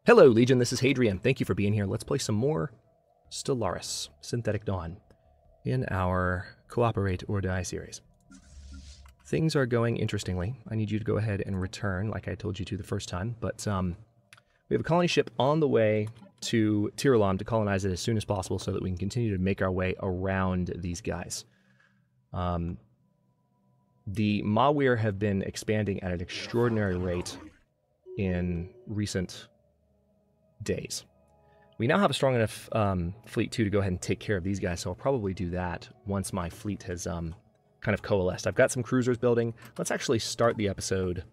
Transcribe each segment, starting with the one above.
Hello, Legion, this is Hadrian. Thank you for being here. Let's play some more Stellaris, Synthetic Dawn, in our Cooperate or Die series. Things are going interestingly. I need you to go ahead and return, like I told you to the first time, but we have a colony ship on the way to Tiralam to colonize it as soon as possible so that we can continue to make our way around these guys. The Mawir have been expanding at an extraordinary rate in recent days. We now have a strong enough fleet too to go ahead and take care of these guys, so I'll probably do that once my fleet has kind of coalesced. I've got some cruisers building. Let's actually start the episode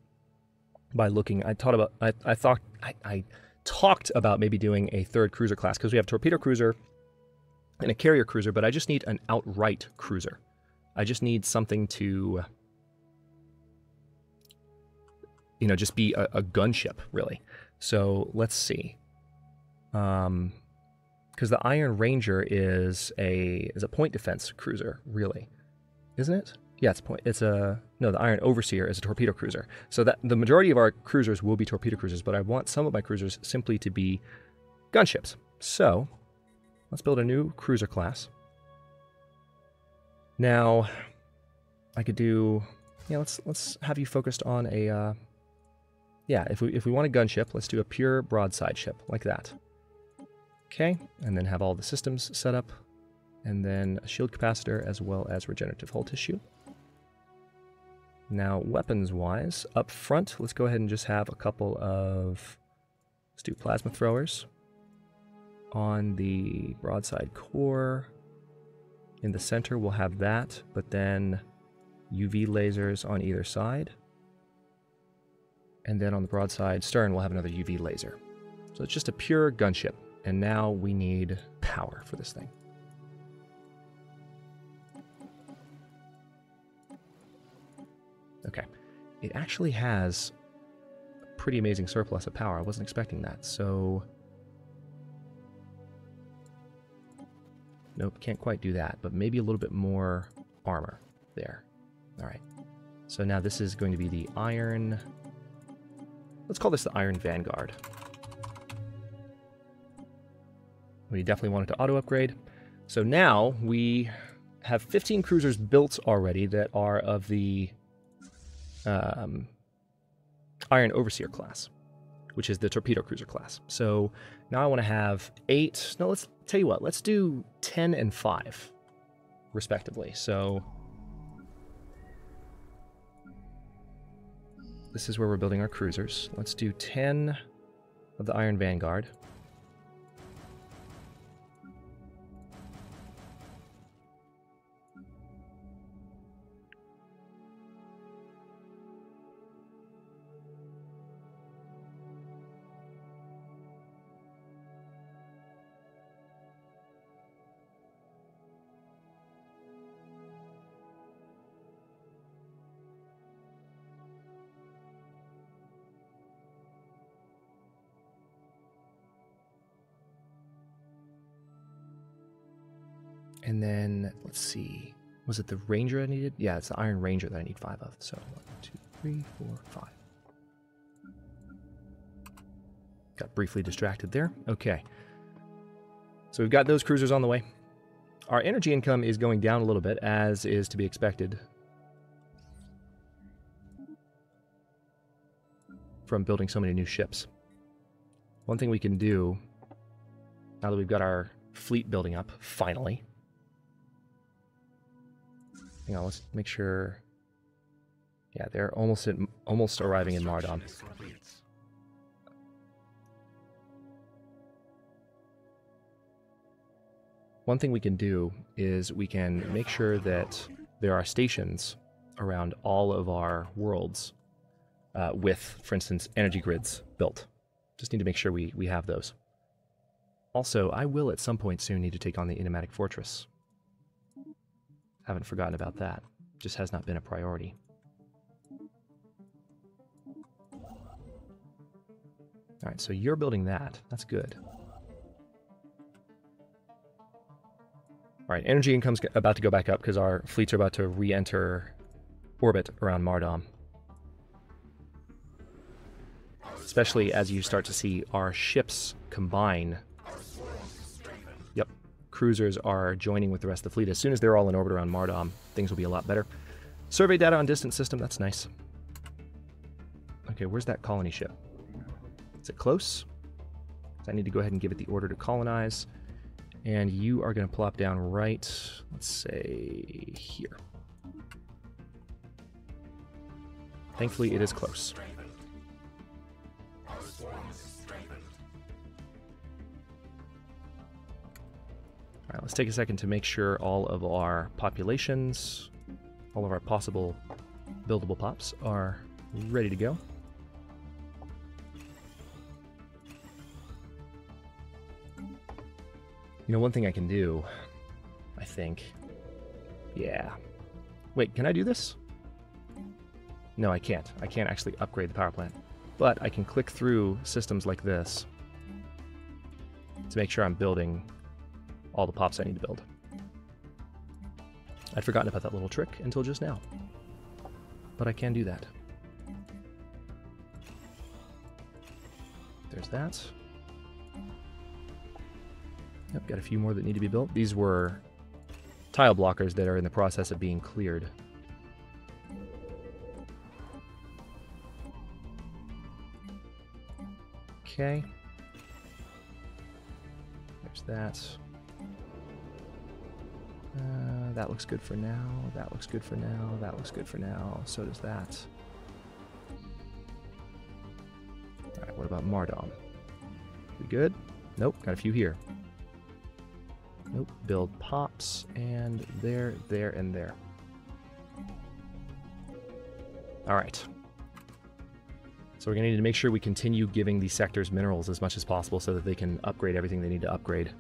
by looking. I talked about maybe doing a third cruiser class because we have a torpedo cruiser and a carrier cruiser, but I just need an outright cruiser. I just need something to, you know, just be a gunship, really. So let's see. Because the Iron Ranger is a point defense cruiser, really, isn't it? Yeah, the Iron Overseer is a torpedo cruiser. So that the majority of our cruisers will be torpedo cruisers, but I want some of my cruisers simply to be gunships. So let's build a new cruiser class. Now, I could do, yeah, let's have you focused on a, yeah, if we want a gunship, let's do a pure broadside ship like that. Okay, and then have all the systems set up, and then a shield capacitor as well as regenerative hull tissue. Now, weapons-wise, up front, let's go ahead and just have a couple of, let's do plasma throwers on the broadside core. In the center, we'll have that, but then UV lasers on either side. And then on the broadside stern, we'll have another UV laser. So it's just a pure gunship. And now we need power for this thing. Okay. It actually has a pretty amazing surplus of power. I wasn't expecting that, so... Nope, can't quite do that, but maybe a little bit more armor there. Alright. So now this is going to be the Iron... Let's call this the Iron Vanguard. We definitely want it to auto-upgrade. So now we have 15 cruisers built already that are of the Iron Overseer class, which is the torpedo cruiser class. So now I want to have 8... No, let's tell you what. Let's do 10 and 5, respectively. So this is where we're building our cruisers. Let's do 10 of the Iron Vanguard. And then, let's see, was it the Ranger I needed? Yeah, it's the Iron Ranger that I need 5 of. So 1, 2, 3, 4, 5. Got briefly distracted there. Okay. So we've got those cruisers on the way. Our energy income is going down a little bit, as is to be expected from building so many new ships. One thing we can do, now that we've got our fleet building up, finally. Hang on, let's make sure. Yeah, they're almost arriving in Mardom. One thing we can do is we can make sure that there are stations around all of our worlds with, for instance, energy grids built. Just need to make sure we have those. Also, I will at some point soon need to take on the Enigmatic Fortress. Haven't forgotten about that. Just has not been a priority. Alright, so you're building that. That's good. Alright, energy income's about to go back up because our fleets are about to re-enter orbit around Mardom. especially as you start to see our ships combine. Yep, cruisers are joining with the rest of the fleet. As soon as they're all in orbit around Mardom, things will be a lot better. Survey data on distant system, that's nice. Okay, where's that colony ship? Is it close? So I need to go ahead and give it the order to colonize. And you are going to plop down right, let's say, here. Thankfully, it is close. All right, let's take a second to make sure all of our populations, all of our possible buildable pops are ready to go. You know, one thing I can do, I think, yeah. Wait, can I do this? No, I can't. I can't actually upgrade the power plant. But I can click through systems like this to make sure I'm building all the pops I need to build. I'd forgotten about that little trick until just now. But I can do that. There's that. Yep, got a few more that need to be built. These were tile blockers that are in the process of being cleared. Okay. There's that. That looks good for now. That looks good for now. That looks good for now. So does that. Alright, what about Mardom? We good? Nope, got a few here. Nope, build pops, and there, and there. Alright. So we're going to need to make sure we continue giving these sectors minerals as much as possible so that they can upgrade everything they need to upgrade.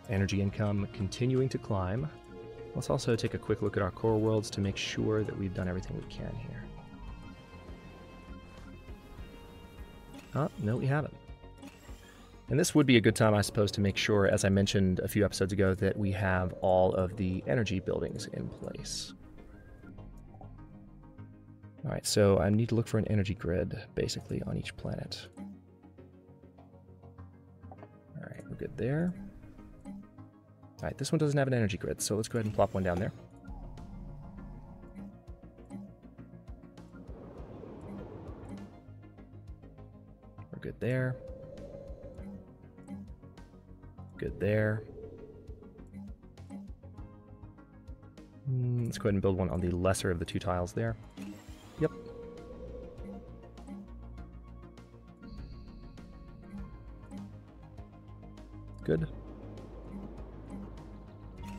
Energy income continuing to climb. Let's also take a quick look at our core worlds to make sure that we've done everything we can here. Oh, no, we haven't. And this would be a good time, I suppose, to make sure, as I mentioned a few episodes ago, that we have all of the energy buildings in place. Alright, so I need to look for an energy grid, basically, on each planet. Alright, we're good there. Alright, this one doesn't have an energy grid, so let's go ahead and plop one down there. We're good there. Good there. Let's go ahead and build one on the lesser of the two tiles there. Yep. Good.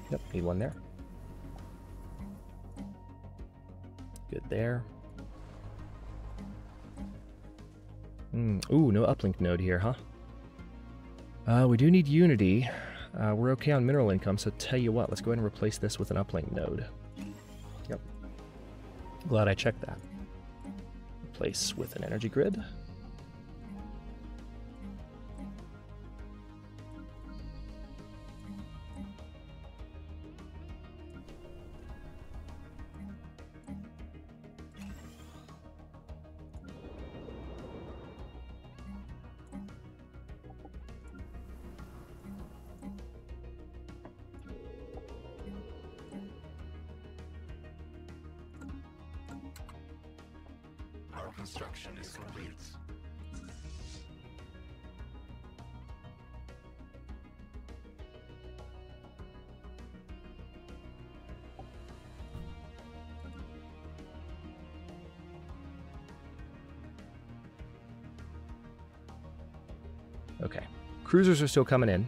Yep, need one there. Good there. Ooh, no uplink node here, huh? We do need Unity. We're okay on mineral income, so tell you what, let's go ahead and replace this with an uplink node. Yep. Glad I checked that. Replace with an energy grid. Construction is complete. Okay. Cruisers are still coming in.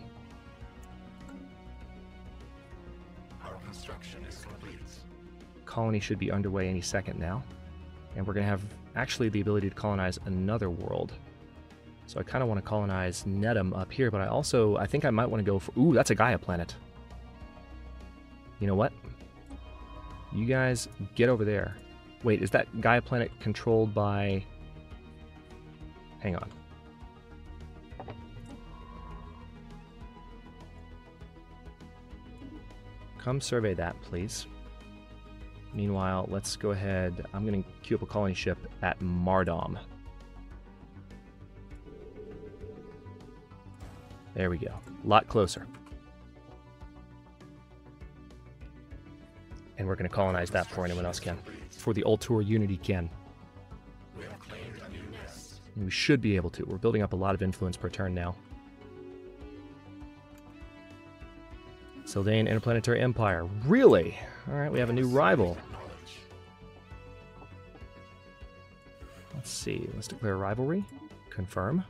Our construction is complete. Colony should be underway any second now. And we're going to have actually the ability to colonize another world. So I kind of want to colonize Nedum up here, but I think I might want to go for... Ooh, that's a Gaia planet. You know what? You guys get over there. Wait, is that Gaia planet controlled by... Hang on. Come survey that, please. Meanwhile, let's go ahead. I'm going to queue up a colony ship at Mardom. There we go. A lot closer. And we're going to colonize that before anyone else can. Before the Ultor Unity can. We have claimed a new nest. And we should be able to. We're building up a lot of influence per turn now. Sylvain Interplanetary Empire. Really? Alright, we have a new rival. Let's see. Let's declare rivalry. Confirm.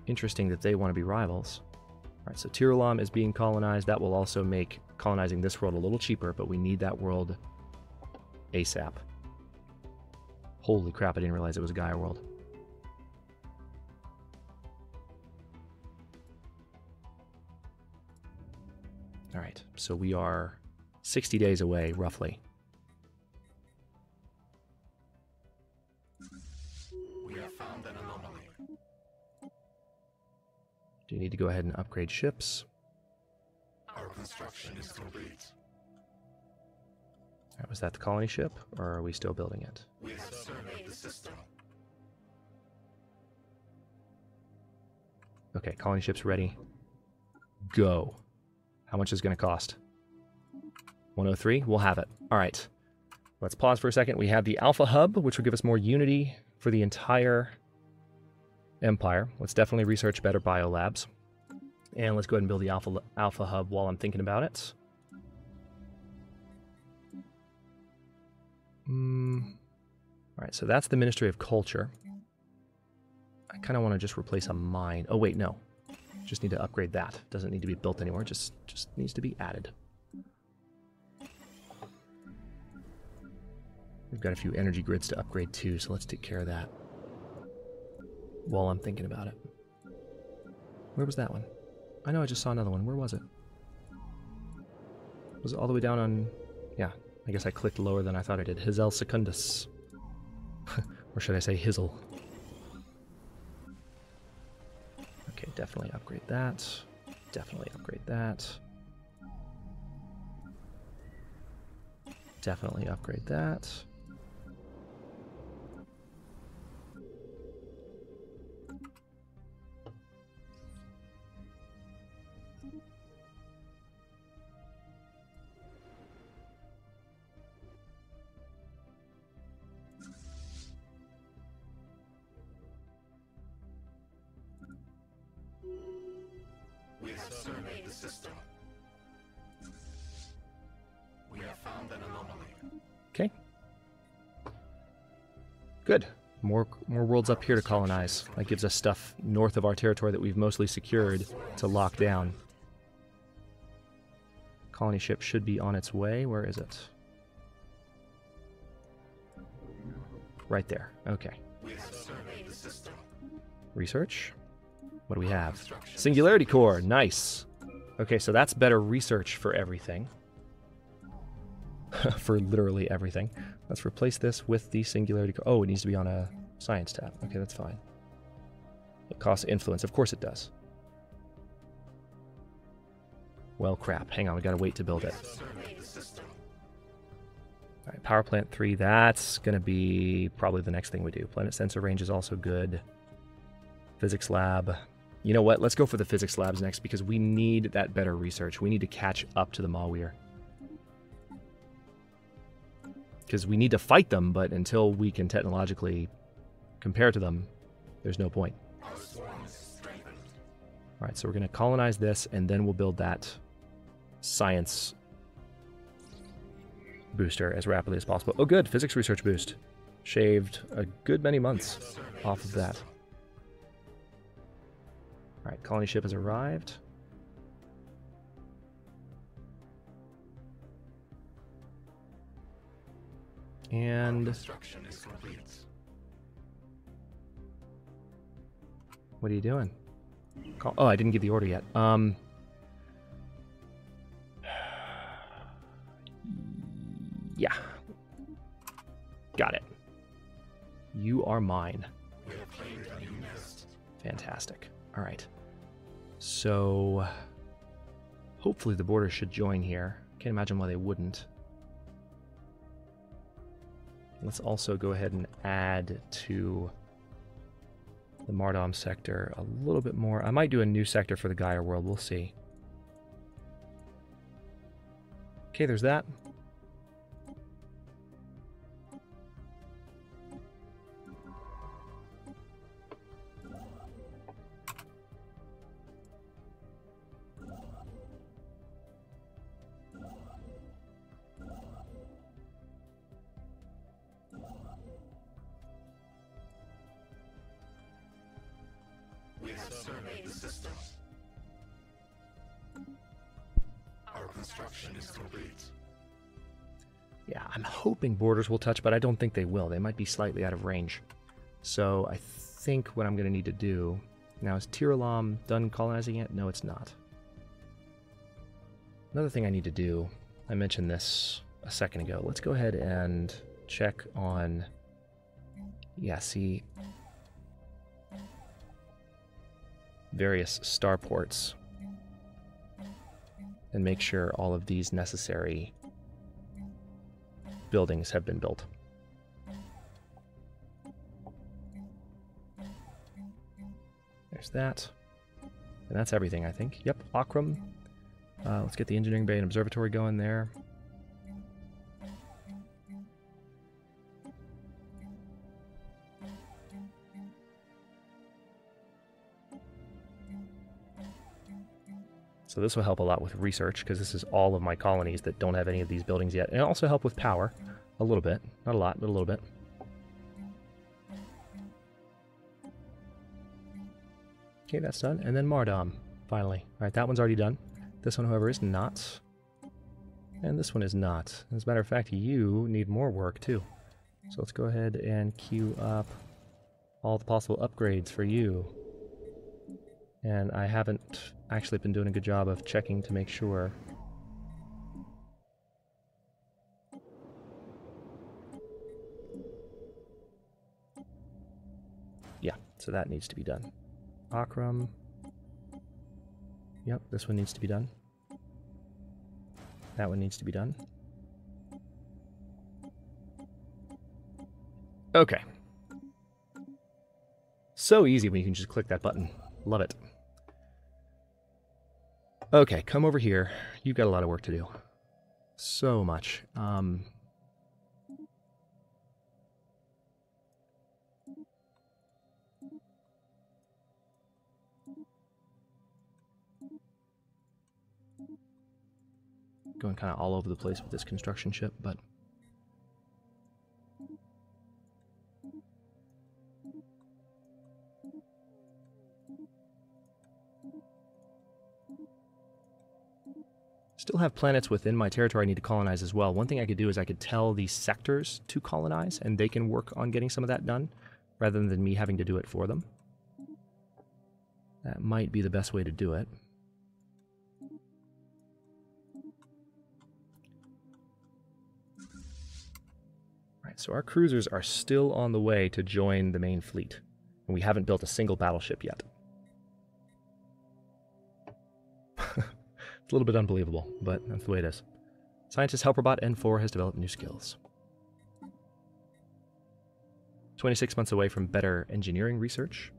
Interesting that they want to be rivals. Alright, so Tiralam is being colonized. That will also make colonizing this world a little cheaper, but we need that world ASAP. Holy crap, I didn't realize it was a Gaia world. Alright, so we are 60 days away, roughly. We have found an anomaly. Do you need to go ahead and upgrade ships? Our construction is complete. Alright, was that the colony ship, or are we still building it? We have surveyed the system. Okay, colony ship's ready. Go. How much is it going to cost? 103? We'll have it. Alright. Let's pause for a second. We have the Alpha Hub, which will give us more unity for the entire Empire. Let's definitely research better biolabs. And let's go ahead and build the Alpha Hub while I'm thinking about it. Alright, so that's the Ministry of Culture. I kind of want to just replace a mine. Oh, wait, no. Just need to upgrade that. Doesn't need to be built anymore. Just needs to be added. We've got a few energy grids to upgrade too, so let's take care of that while I'm thinking about it. Where was that one? I know I just saw another one. Where was it? Was it all the way down on... Yeah, I guess I clicked lower than I thought I did. Hizel Secundus. Or should I say Hizel? Okay, definitely upgrade that. Definitely upgrade that. Definitely upgrade that. We have surveyed the system. We have found an anomaly. Okay. Good. More worlds up here to colonize. That gives us stuff north of our territory that we've mostly secured to lock down. Colony ship should be on its way. Where is it? Right there. Okay. We have surveyed the system. Research. What do we have? Singularity core. Nice. Okay, so that's better research for everything. For literally everything. Let's replace this with the singularity core. Oh, it needs to be on a science tab. Okay, that's fine. It costs influence. Of course it does. Well, crap. Hang on, we gotta wait to build it. Alright, power plant 3. That's gonna be probably the next thing we do. Planet sensor range is also good. Physics lab. You know what? Let's go for the physics labs next because we need that better research. We need to catch up to the Malweir. Because we need to fight them, but until we can technologically compare to them, there's no point. Alright, so we're going to colonize this, and then we'll build that science booster as rapidly as possible. Oh good, physics research boost. Shaved a good many months off of that. Alright, colony ship has arrived. And Construction is complete. what are you doing? Oh, I didn't give the order yet. Yeah. Got it. You are mine. We have claimed a new nest. Fantastic. All right. So, Hopefully the borders should join here. Can't imagine why they wouldn't. Let's also go ahead and add to the Mardom sector a little bit more. I might do a new sector for the Gaia world. We'll see. Okay, there's that. We have surveyed the system. Our construction is complete. Yeah, I'm hoping borders will touch, but I don't think they will. They might be slightly out of range. So I think what I'm going to need to do... Now, is Tiralam done colonizing yet? No, it's not. Another thing I need to do... I mentioned this a second ago. Let's go ahead and check on... Yeah, see... various starports. And make sure all of these necessary buildings have been built. There's that. And that's everything, I think. Yep, Akram. Let's get the engineering bay and observatory going there. So this will help a lot with research, because this is all of my colonies that don't have any of these buildings yet. And it'll also help with power, a little bit. Not a lot, but a little bit. Okay, that's done. And then Mardom, finally. Alright, that one's already done. This one, however, is not. And this one is not. As a matter of fact, you need more work, too. So let's go ahead and queue up all the possible upgrades for you. And I haven't actually been doing a good job of checking to make sure. Yeah, so that needs to be done. Akram. Yep, this one needs to be done. That one needs to be done. Okay. So easy when you can just click that button. Love it. Okay, come over here. You've got a lot of work to do. So much. Going kind of all over the place with this construction ship, but... Still have planets within my territory I need to colonize as well. One thing I could do is I could tell these sectors to colonize, and they can work on getting some of that done, rather than me having to do it for them. That might be the best way to do it. Right, so our cruisers are still on the way to join the main fleet, and we haven't built a single battleship yet. It's a little bit unbelievable, but that's the way it is. Scientist Helperbot N4 has developed new skills. 26 months away from better engineering research.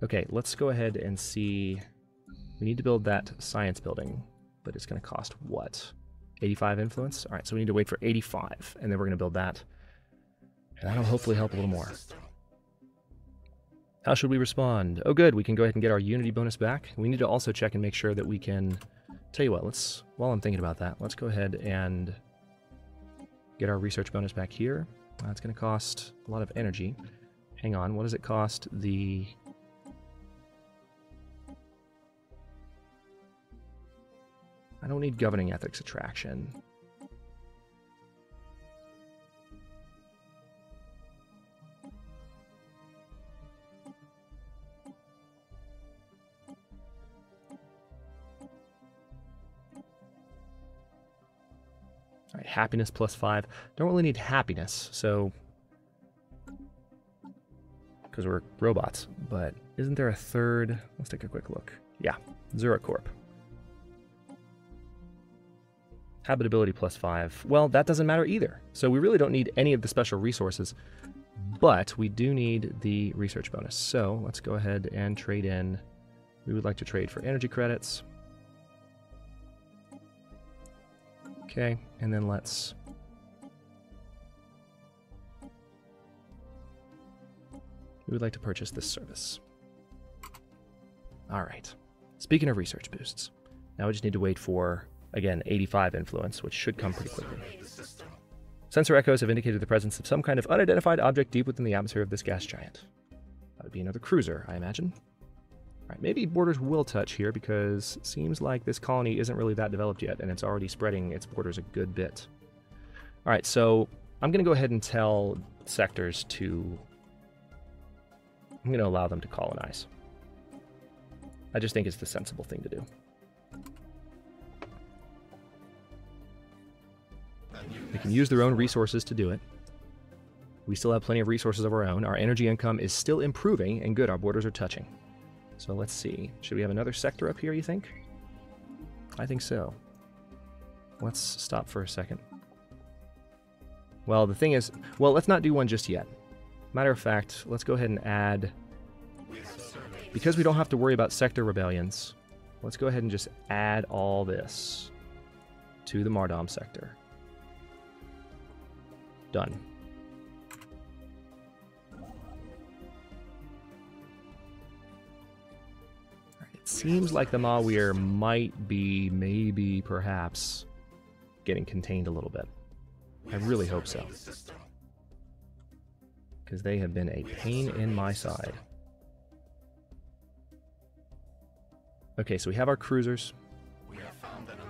Okay, let's go ahead and see. We need to build that science building, but it's going to cost what? 85 influence? Alright, so we need to wait for 85, and then we're going to build that. And that'll hopefully help a little more. How should we respond? Oh good, we can go ahead and get our Unity bonus back. We need to also check and make sure that we can... Tell you what, let's, while I'm thinking about that, let's go ahead and get our research bonus back here. It's going to cost a lot of energy. Hang on, what does it cost the... I don't need governing ethics attraction. All right, happiness +5. Don't really need happiness, so... because we're robots, but isn't there a third? Let's take a quick look. Yeah, Zuracorp. Habitability +5. Well, that doesn't matter either. So we really don't need any of the special resources, but we do need the research bonus. So let's go ahead and trade in. We would like to trade for energy credits. Okay, and then let's... We would like to purchase this service. All right. Speaking of research boosts, now we just need to wait for, again, 85 influence, which should come pretty quickly. Sensor echoes have indicated the presence of some kind of unidentified object deep within the atmosphere of this gas giant. That would be another cruiser, I imagine. All right, maybe borders will touch here because it seems like this colony isn't really that developed yet, and it's already spreading its borders a good bit. All right, so I'm going to go ahead and tell sectors to... I'm going to allow them to colonize. I just think it's the sensible thing to do. They can use their own resources to do it. We still have plenty of resources of our own. Our energy income is still improving, and good, our borders are touching. So let's see. Should we have another sector up here, you think? I think so. Let's stop for a second. Well, the thing is... Well, let's not do one just yet. Matter of fact, let's go ahead and add... Because we don't have to worry about sector rebellions, let's go ahead and just add all this to the Mardom sector. Done. It seems like the Mawir might be, maybe, perhaps, getting contained a little bit. I really hope so. Because they have been a pain in my side. Okay, so we have our cruisers.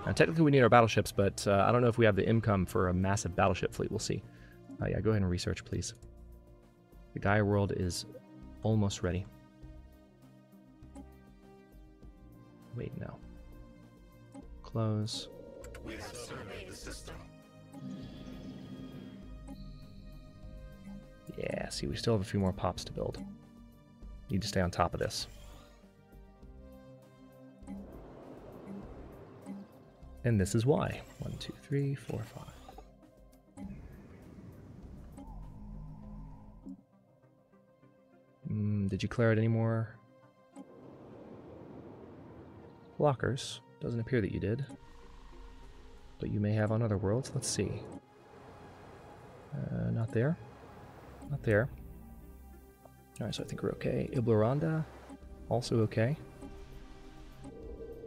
Now, technically we need our battleships, but I don't know if we have the income for a massive battleship fleet. We'll see. Yeah, go ahead and research, please. The Gaia world is almost ready. Wait, no. Close. We have surveyed the system. Yeah, see, we still have a few more pops to build. Need to stay on top of this. And this is why. 1, 2, 3, 4, 5. Did you clear out any more blockers? Doesn't appear that you did. But you may have on other worlds. Let's see. Not there. Not there. Alright, so I think we're okay. Iblaranda, also okay.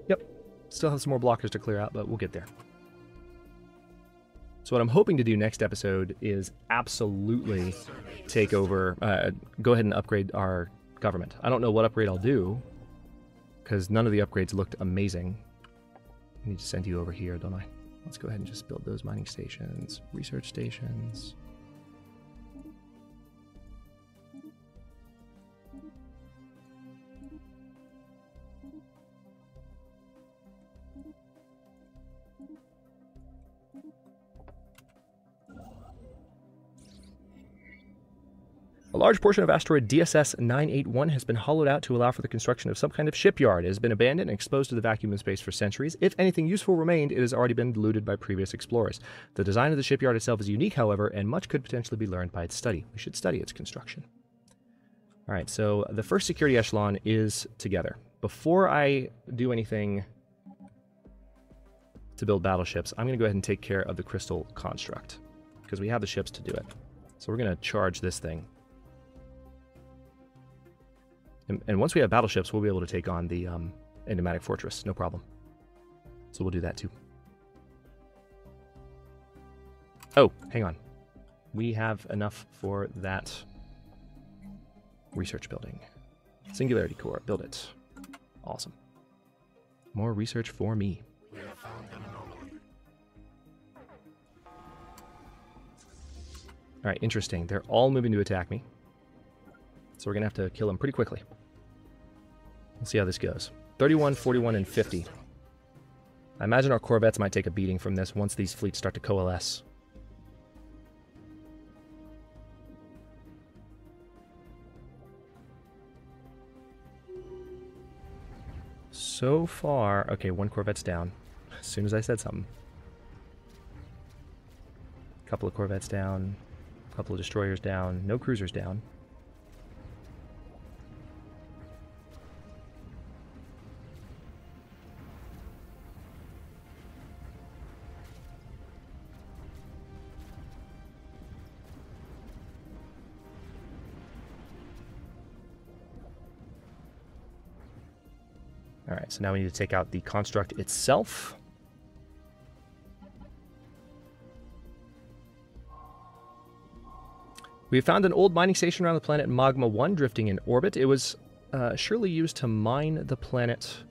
Yep. Still have some more blockers to clear out, but we'll get there. So what I'm hoping to do next episode is absolutely take over, go ahead and upgrade our government. I don't know what upgrade I'll do, because none of the upgrades looked amazing. I need to send you over here, don't I? Let's go ahead and just build those mining stations, research stations. A large portion of asteroid DSS 981 has been hollowed out to allow for the construction of some kind of shipyard. It has been abandoned and exposed to the vacuum of space for centuries. If anything useful remained, it has already been looted by previous explorers. The design of the shipyard itself is unique, however, and much could potentially be learned by its study. We should study its construction. All right, so the first security echelon is together. Before I do anything to build battleships, I'm going to go ahead and take care of the crystal construct, because we have the ships to do it. So we're going to charge this thing. And once we have battleships, we'll be able to take on the enigmatic fortress, no problem. So we'll do that too. Oh, hang on. We have enough for that research building. Singularity core, build it. Awesome. More research for me. We have found an anomaly. All right, interesting. They're all moving to attack me. So we're going to have to kill them pretty quickly. We'll see how this goes. 31, 41, and 50. I imagine our corvettes might take a beating from this once these fleets start to coalesce. So far... Okay, one corvette's down. As soon as I said something. couple of corvettes down, a couple of destroyers down, no cruisers down. All right, so now we need to take out the construct itself. We have found an old mining station around the planet Magma 1 drifting in orbit. It was surely used to mine the planet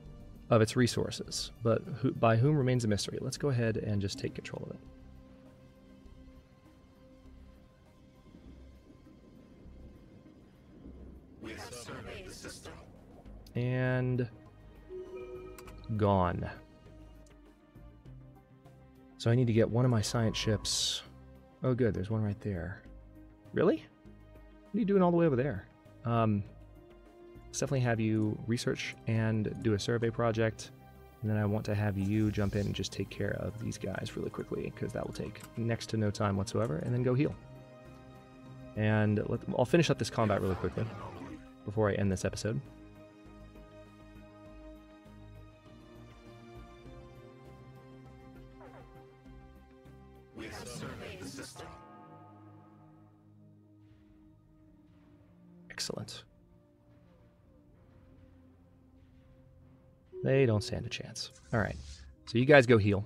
of its resources, but by whom remains a mystery. Let's go ahead and just take control of it. We have surveyed the system. And gone. So I need to get one of my science ships. Oh good, there's one right there. Really? What are you doing all the way over there? Let's definitely have you research and do a survey project. And then I want to have you jump in and just take care of these guys really quickly, because that will take next to no time whatsoever, and then go heal. And I'll finish up this combat really quickly before I end this episode. We have surveyed the system. Excellent. They don't stand a chance. All right, so you guys go heal,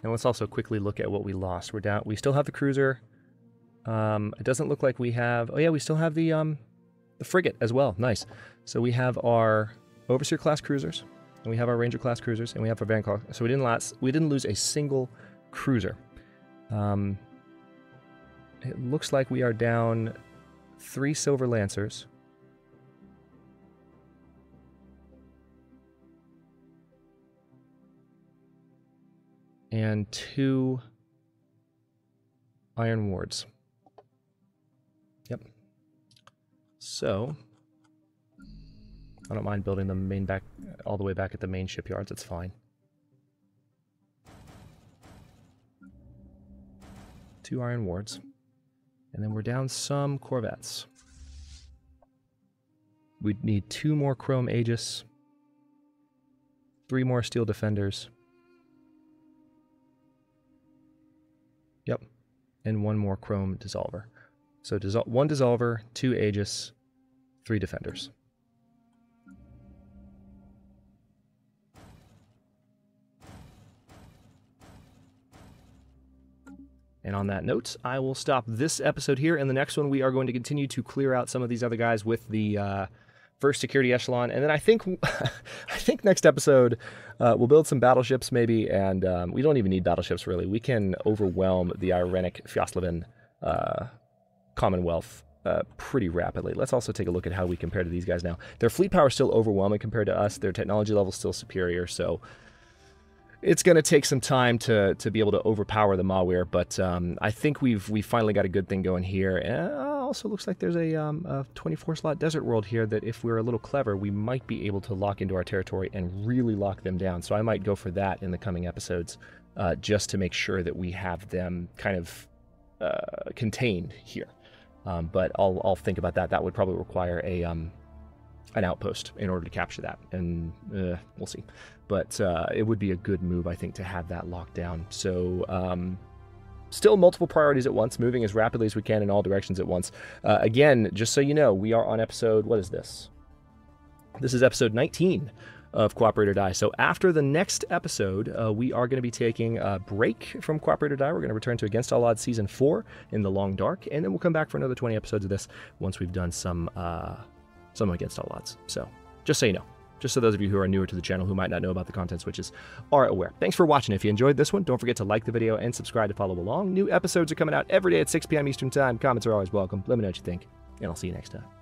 and let's also quickly look at what we lost. We're down. We still have the cruiser. It doesn't look like we have. Oh yeah, we still have the frigate as well. Nice. So we have our overseer class cruisers, and we have our ranger class cruisers, and we have our vanguard. So we didn't lose a single cruiser. It looks like we are down 3 silver lancers. And 2 iron wards. Yep. So I don't mind building the main back all the way back at the main shipyards. It's fine. 2 iron wards. And then we're down some corvettes. We need 2 more chrome aegis, 3 more steel defenders. Yep, and 1 more chrome dissolver. So 1 dissolver, 2 aegis, 3 defenders. And on that note, I will stop this episode here. In the next one, we are going to continue to clear out some of these other guys with the first security echelon. And then I think next episode, we'll build some battleships maybe. And we don't even need battleships, really. We can overwhelm the Irenic Fjoslaven Commonwealth pretty rapidly. Let's also take a look at how we compare to these guys now. Their fleet power is still overwhelming compared to us. Their technology level is still superior. So it's going to take some time to be able to overpower the Mawir, but I think we finally got a good thing going here. And also looks like there's a 24-slot desert world here that if we're a little clever, we might be able to lock into our territory and really lock them down. So I might go for that in the coming episodes, just to make sure that we have them kind of contained here. But I'll think about that. That would probably require an outpost in order to capture that, and we'll see. But it would be a good move, I think, to have that locked down. So still multiple priorities at once, moving as rapidly as we can in all directions at once. Again, just so you know, we are on episode, what is this? This is episode 19 of Cooperate or Die. So after the next episode, we are going to be taking a break from Cooperate or Die. We're going to return to Against All Odds Season 4 in the Long Dark, and then we'll come back for another 20 episodes of this once we've done some Against All Odds. So just so you know. Just so those of you who are newer to the channel who might not know about the content switches are aware. Thanks for watching. If you enjoyed this one, don't forget to like the video and subscribe to follow along. New episodes are coming out every day at 6 p.m. Eastern Time. Comments are always welcome. Let me know what you think, and I'll see you next time.